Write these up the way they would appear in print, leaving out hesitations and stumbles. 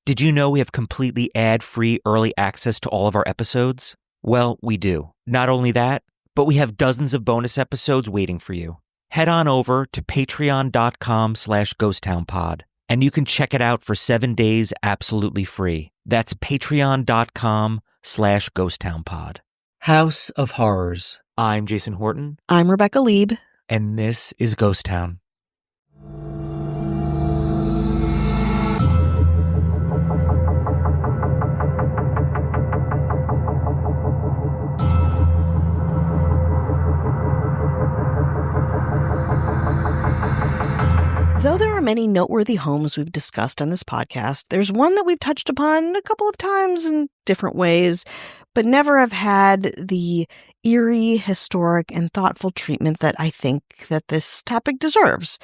Did you know we have completely ad-free early access to all of our episodes? Well, we do. Not only that, but we have dozens of bonus episodes waiting for you. Head on over to patreon.com/ghosttownpod, and you can check it out for 7 days absolutely free. That's patreon.com/ghosttownpod. House of Horrors. I'm Jason Horton. I'm Rebecca Lieb. And this is Ghost Town. Though there are many noteworthy homes we've discussed on this podcast, there's one that we've touched upon a couple of times in different ways, but never have had the eerie, historic, and thoughtful treatment that I think that this topic deserves.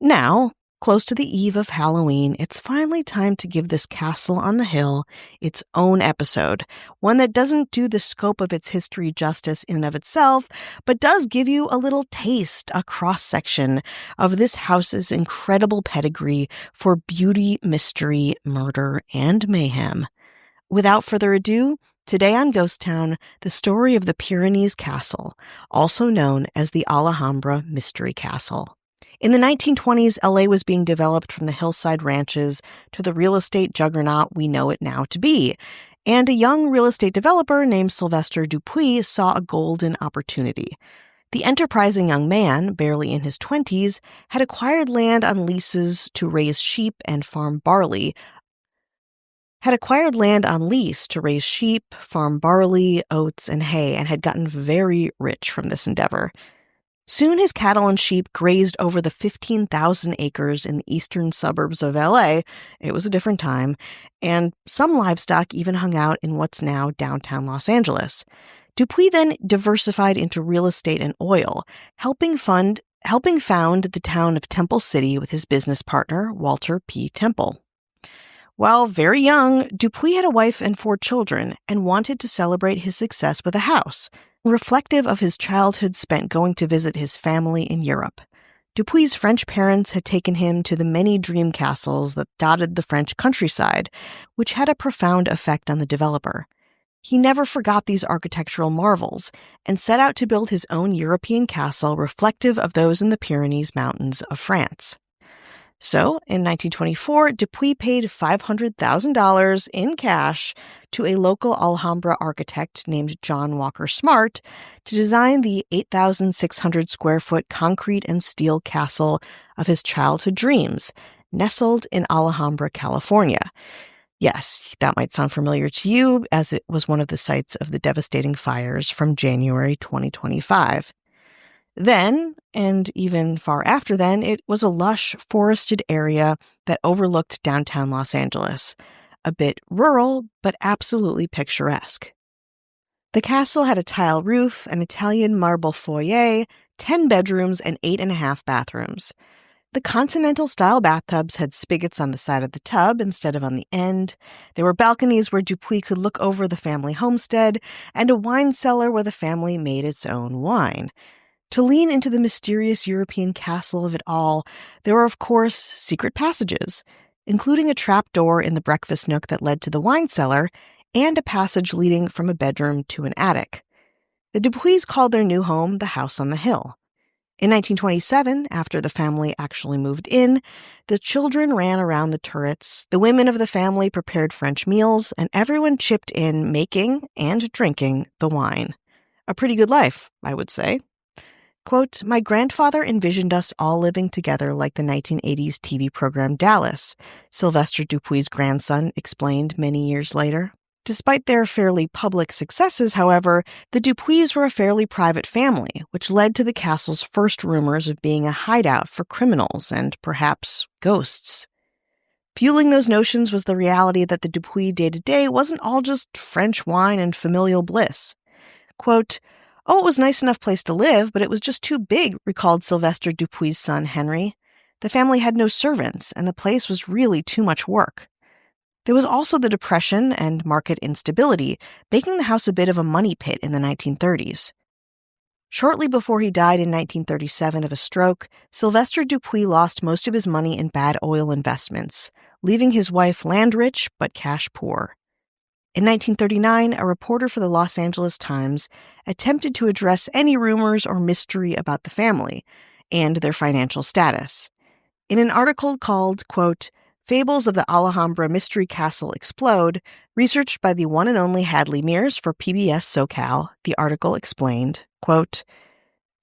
Now, close to the eve of Halloween, it's finally time to give this castle on the hill its own episode, one that doesn't do the scope of its history justice in and of itself, but does give you a little taste, a cross-section of this house's incredible pedigree for beauty, mystery, murder, and mayhem. Without further ado, today on Ghost Town, the story of the Pyrenees Castle, also known as the Alhambra Mystery Castle. In the 1920s, LA was being developed from the hillside ranches to the real estate juggernaut we know it now to be, and a young real estate developer named Sylvester Dupuis saw a golden opportunity. The enterprising young man, barely in his 20s, had acquired land on leases to raise sheep and farm barley, oats, and hay, and had gotten very rich from this endeavor. Soon his cattle and sheep grazed over the 15,000 acres in the eastern suburbs of LA. It was a different time, and some livestock even hung out in what's now downtown Los Angeles. Dupuis then diversified into real estate and oil, helping found the town of Temple City with his business partner, Walter P. Temple. While very young, Dupuis had a wife and 4 children and wanted to celebrate his success with a house, reflective of his childhood spent going to visit his family in Europe. Dupuis' French parents had taken him to the many dream castles that dotted the French countryside, which had a profound effect on the developer. He never forgot these architectural marvels and set out to build his own European castle reflective of those in the Pyrenees Mountains of France. So, in 1924, Dupuis paid $500,000 in cash to a local Alhambra architect named John Walker Smart to design the 8,600-square-foot concrete and steel castle of his childhood dreams, nestled in Alhambra, California. Yes, that might sound familiar to you, as it was one of the sites of the devastating fires from January 2025. Then, and even far after then, it was a lush, forested area that overlooked downtown Los Angeles. A bit rural, but absolutely picturesque. The castle had a tile roof, an Italian marble foyer, 10 bedrooms, and 8.5 bathrooms. The continental-style bathtubs had spigots on the side of the tub instead of on the end. There were balconies where Dupuis could look over the family homestead, and a wine cellar where the family made its own wine. To lean into the mysterious European castle of it all, there were, of course, secret passages, including a trap door in the breakfast nook that led to the wine cellar, and a passage leading from a bedroom to an attic. The Dupuis called their new home the House on the Hill. In 1927, after the family actually moved in, the children ran around the turrets, the women of the family prepared French meals, and everyone chipped in making and drinking the wine. A pretty good life, I would say. Quote, "My grandfather envisioned us all living together like the 1980s TV program Dallas," Sylvester Dupuis' grandson explained many years later. Despite their fairly public successes, however, the Dupuis were a fairly private family, which led to the castle's first rumors of being a hideout for criminals and perhaps ghosts. Fueling those notions was the reality that the Dupuis day-to-day wasn't all just French wine and familial bliss. Quote, "Oh, it was a nice enough place to live, but it was just too big," recalled Sylvester Dupuis' son, Henry. "The family had no servants, and the place was really too much work." There was also the Depression and market instability, making the house a bit of a money pit in the 1930s. Shortly before he died in 1937 of a stroke, Sylvester Dupuis lost most of his money in bad oil investments, leaving his wife land rich but cash poor. In 1939, a reporter for the Los Angeles Times attempted to address any rumors or mystery about the family and their financial status. In an article called, quote, Fables of the Alhambra Mystery Castle Explode, researched by the one and only Hadley Mears for PBS SoCal, the article explained, quote,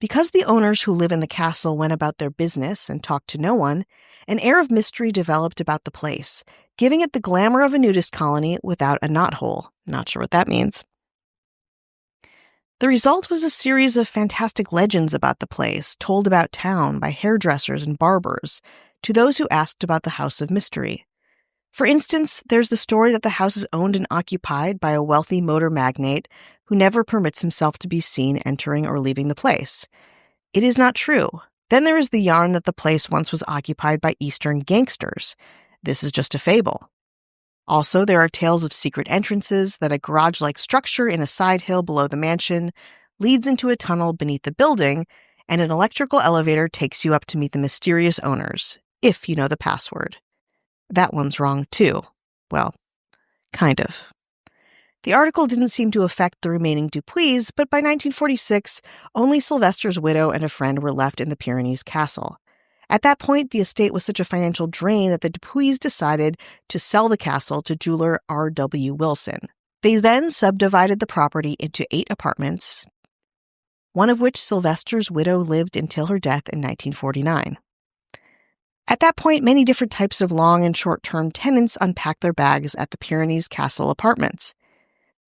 because the owners who live in the castle went about their business and talked to no one, an air of mystery developed about the place, giving it the glamour of a nudist colony without a knothole. Not sure what that means. The result was a series of fantastic legends about the place, told about town by hairdressers and barbers, to those who asked about the House of Mystery. For instance, there's the story that the house is owned and occupied by a wealthy motor magnate who never permits himself to be seen entering or leaving the place. It is not true. Then there is the yarn that the place once was occupied by Eastern gangsters. This is just a fable. Also, there are tales of secret entrances, that a garage-like structure in a side hill below the mansion leads into a tunnel beneath the building, and an electrical elevator takes you up to meet the mysterious owners, if you know the password. That one's wrong, too. Well, kind of. The article didn't seem to affect the remaining Dupuis, but by 1946, only Sylvester's widow and a friend were left in the Pyrenees Castle. At that point, the estate was such a financial drain that the Dupuis decided to sell the castle to jeweler R.W. Wilson. They then subdivided the property into 8 apartments, one of which Sylvester's widow lived until her death in 1949. At that point, many different types of long and short-term tenants unpacked their bags at the Pyrenees Castle apartments.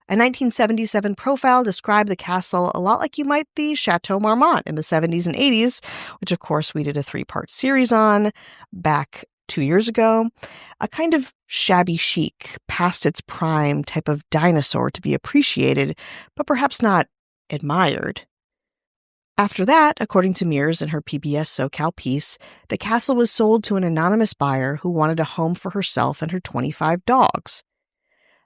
A 1977 profile described the castle a lot like you might the Chateau Marmont in the 70s and 80s, which of course we did a 3-part series on back 2 years ago. A kind of shabby chic, past its prime type of dinosaur to be appreciated, but perhaps not admired. After that, according to Mears in her PBS SoCal piece, the castle was sold to an anonymous buyer who wanted a home for herself and her 25 dogs.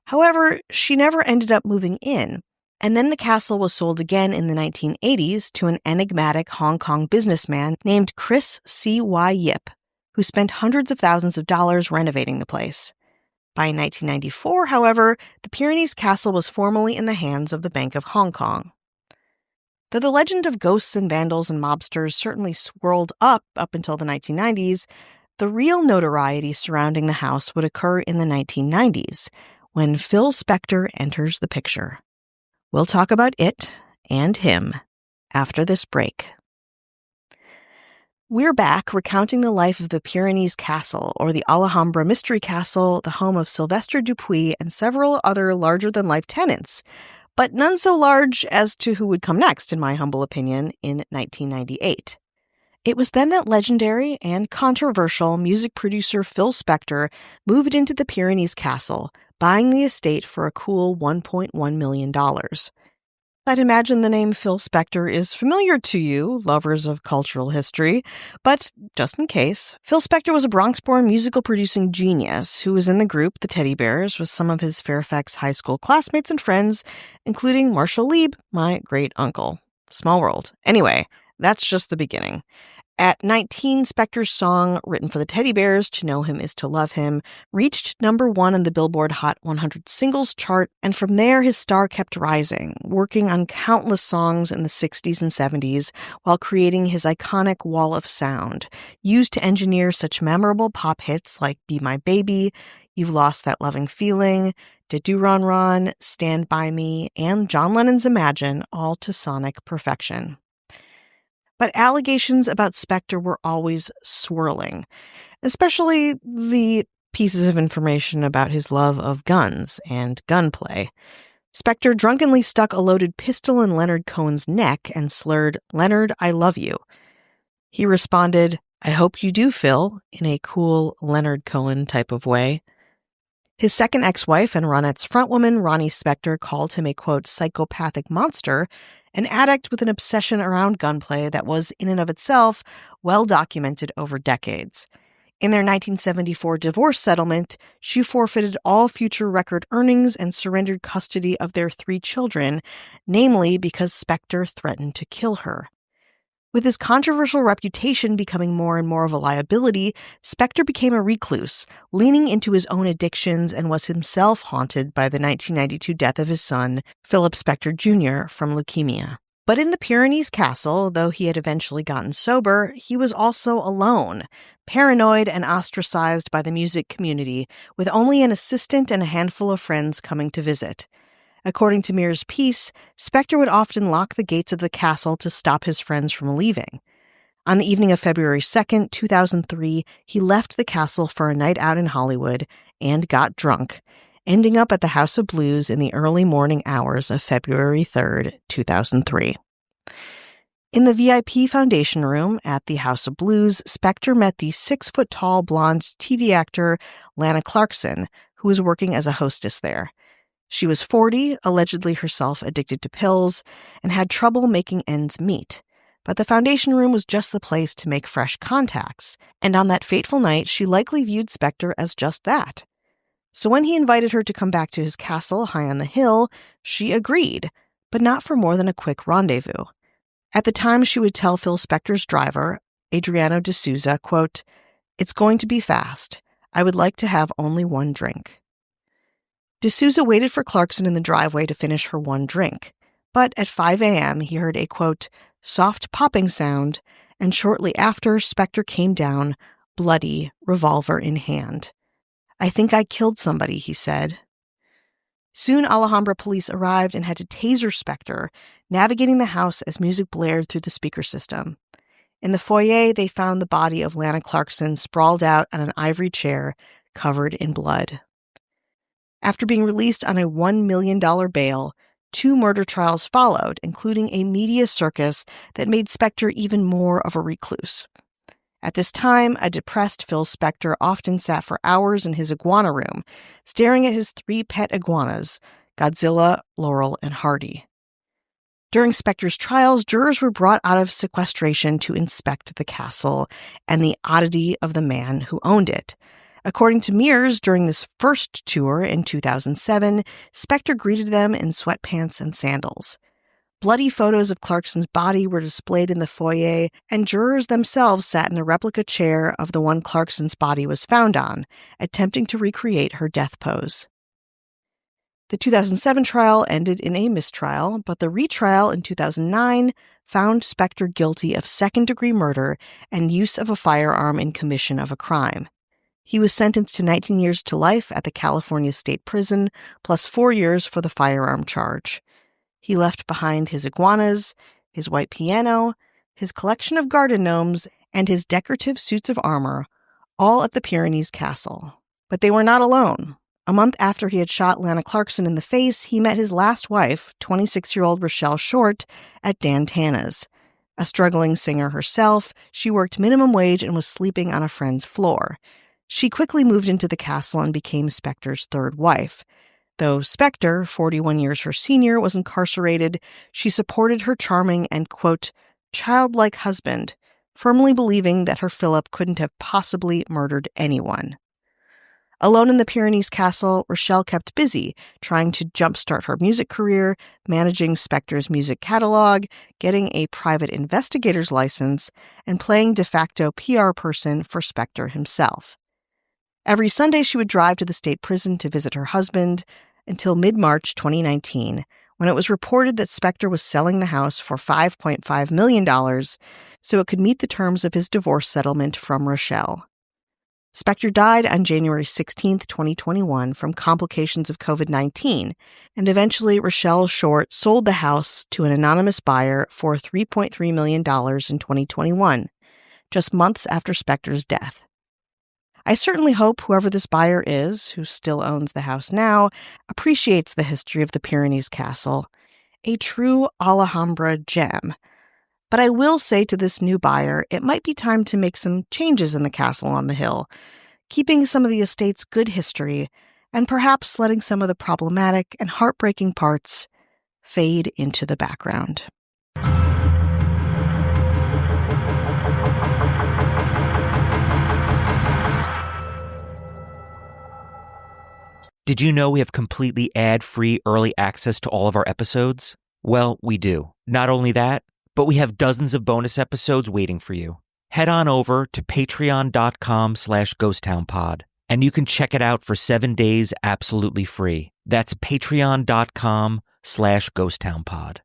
However, she never ended up moving in, and then the castle was sold again in the 1980s to an enigmatic Hong Kong businessman named Chris C.Y. Yip, who spent hundreds of thousands of dollars renovating the place. By 1994, however, the Pyrenees Castle was formally in the hands of the Bank of Hong Kong. Though the legend of ghosts and vandals and mobsters certainly swirled up until the 1990s, the real notoriety surrounding the house would occur in the 1990s, when Phil Spector enters the picture. We'll talk about it and him after this break. We're back recounting the life of the Pyrenees Castle, or the Alhambra Mystery Castle, the home of Sylvester Dupuis and several other larger-than-life tenants, but none so large as to who would come next, in my humble opinion, in 1998. It was then that legendary and controversial music producer Phil Spector moved into the Pyrenees Castle, buying the estate for a cool $1.1 million. I'd imagine the name Phil Spector is familiar to you, lovers of cultural history, but just in case, Phil Spector was a Bronx-born musical-producing genius who was in the group The Teddy Bears with some of his Fairfax High School classmates and friends, including Marshall Lieb, my great-uncle. Small world. Anyway, that's just the beginning. At 19, Spector's song, written for the Teddy Bears, To Know Him Is to Love Him, reached number 1 on the Billboard Hot 100 singles chart, and from there his star kept rising, working on countless songs in the 60s and 70s while creating his iconic wall of sound, used to engineer such memorable pop hits like Be My Baby, You've Lost That Loving Feeling, Do Ron Ron, Stand By Me, and John Lennon's Imagine, all to sonic perfection. But allegations about Spector were always swirling, especially the pieces of information about his love of guns and gunplay. Spector drunkenly stuck a loaded pistol in Leonard Cohen's neck and slurred, "Leonard, I love you." He responded, "I hope you do, Phil," in a cool Leonard Cohen type of way. His second ex-wife and Ronettes frontwoman, Ronnie Spector, called him a, quote, psychopathic monster, an addict with an obsession around gunplay that was, in and of itself, well documented over decades. In their 1974 divorce settlement, she forfeited all future record earnings and surrendered custody of their 3 children, namely because Spector threatened to kill her. With his controversial reputation becoming more and more of a liability, Spector became a recluse, leaning into his own addictions, and was himself haunted by the 1992 death of his son, Philip Spector Jr., from leukemia. But in the Pyrenees Castle, though he had eventually gotten sober, he was also alone, paranoid and ostracized by the music community, with only an assistant and a handful of friends coming to visit. According to Mears' piece, Spector would often lock the gates of the castle to stop his friends from leaving. On the evening of February 2nd, 2003, he left the castle for a night out in Hollywood and got drunk, ending up at the House of Blues in the early morning hours of February 3rd, 2003. In the VIP Foundation room at the House of Blues, Spector met the 6-foot-tall blonde TV actor Lana Clarkson, who was working as a hostess there. She was 40, allegedly herself addicted to pills, and had trouble making ends meet. But the Foundation room was just the place to make fresh contacts, and on that fateful night, she likely viewed Spector as just that. So when he invited her to come back to his castle high on the hill, she agreed, but not for more than a quick rendezvous. At the time, she would tell Phil Spector's driver, Adriano de Souza, quote, "It's going to be fast. I would like to have only one drink." De Souza waited for Clarkson in the driveway to finish her one drink, but at 5 a.m. he heard a, quote, soft popping sound, and shortly after, Spector came down, bloody, revolver in hand. "I think I killed somebody," he said. Soon, Alhambra police arrived and had to taser Spector, navigating the house as music blared through the speaker system. In the foyer, they found the body of Lana Clarkson sprawled out on an ivory chair, covered in blood. After being released on a $1 million bail, 2 murder trials followed, including a media circus that made Spector even more of a recluse. At this time, a depressed Phil Spector often sat for hours in his iguana room, staring at his 3 pet iguanas, Godzilla, Laurel, and Hardy. During Spector's trials, jurors were brought out of sequestration to inspect the castle and the oddity of the man who owned it. According to Mears, during this first tour in 2007, Spector greeted them in sweatpants and sandals. Bloody photos of Clarkson's body were displayed in the foyer, and jurors themselves sat in a replica chair of the one Clarkson's body was found on, attempting to recreate her death pose. The 2007 trial ended in a mistrial, but the retrial in 2009 found Spector guilty of second-degree murder and use of a firearm in commission of a crime. He was sentenced to 19 years to life at the California State Prison, plus 4 years for the firearm charge. He left behind his iguanas, his white piano, his collection of garden gnomes, and his decorative suits of armor, all at the Pyrenees Castle. But they were not alone. A month after he had shot Lana Clarkson in the face, he met his last wife, 26-year-old Rochelle Short, at Dan Tana's. A struggling singer herself, she worked minimum wage and was sleeping on a friend's floor. She quickly moved into the castle and became Spector's third wife. Though Spector, 41 years her senior, was incarcerated, she supported her charming and, quote, childlike husband, firmly believing that her Philip couldn't have possibly murdered anyone. Alone in the Pyrenees Castle, Rochelle kept busy, trying to jumpstart her music career, managing Spector's music catalog, getting a private investigator's license, and playing de facto PR person for Spector himself. Every Sunday, she would drive to the state prison to visit her husband until mid-March 2019, when it was reported that Spector was selling the house for $5.5 million so it could meet the terms of his divorce settlement from Rochelle. Spector died on January 16, 2021, from complications of COVID-19, and eventually Rochelle Short sold the house to an anonymous buyer for $3.3 million in 2021, just months after Spector's death. I certainly hope whoever this buyer is, who still owns the house now, appreciates the history of the Pyrenees Castle, a true Alhambra gem. But I will say to this new buyer, it might be time to make some changes in the castle on the hill, keeping some of the estate's good history, and perhaps letting some of the problematic and heartbreaking parts fade into the background. Did you know we have completely ad-free early access to all of our episodes? Well, we do. Not only that, but we have dozens of bonus episodes waiting for you. Head on over to patreon.com/ghosttownpod, and you can check it out for 7 days absolutely free. That's patreon.com/ghosttownpod.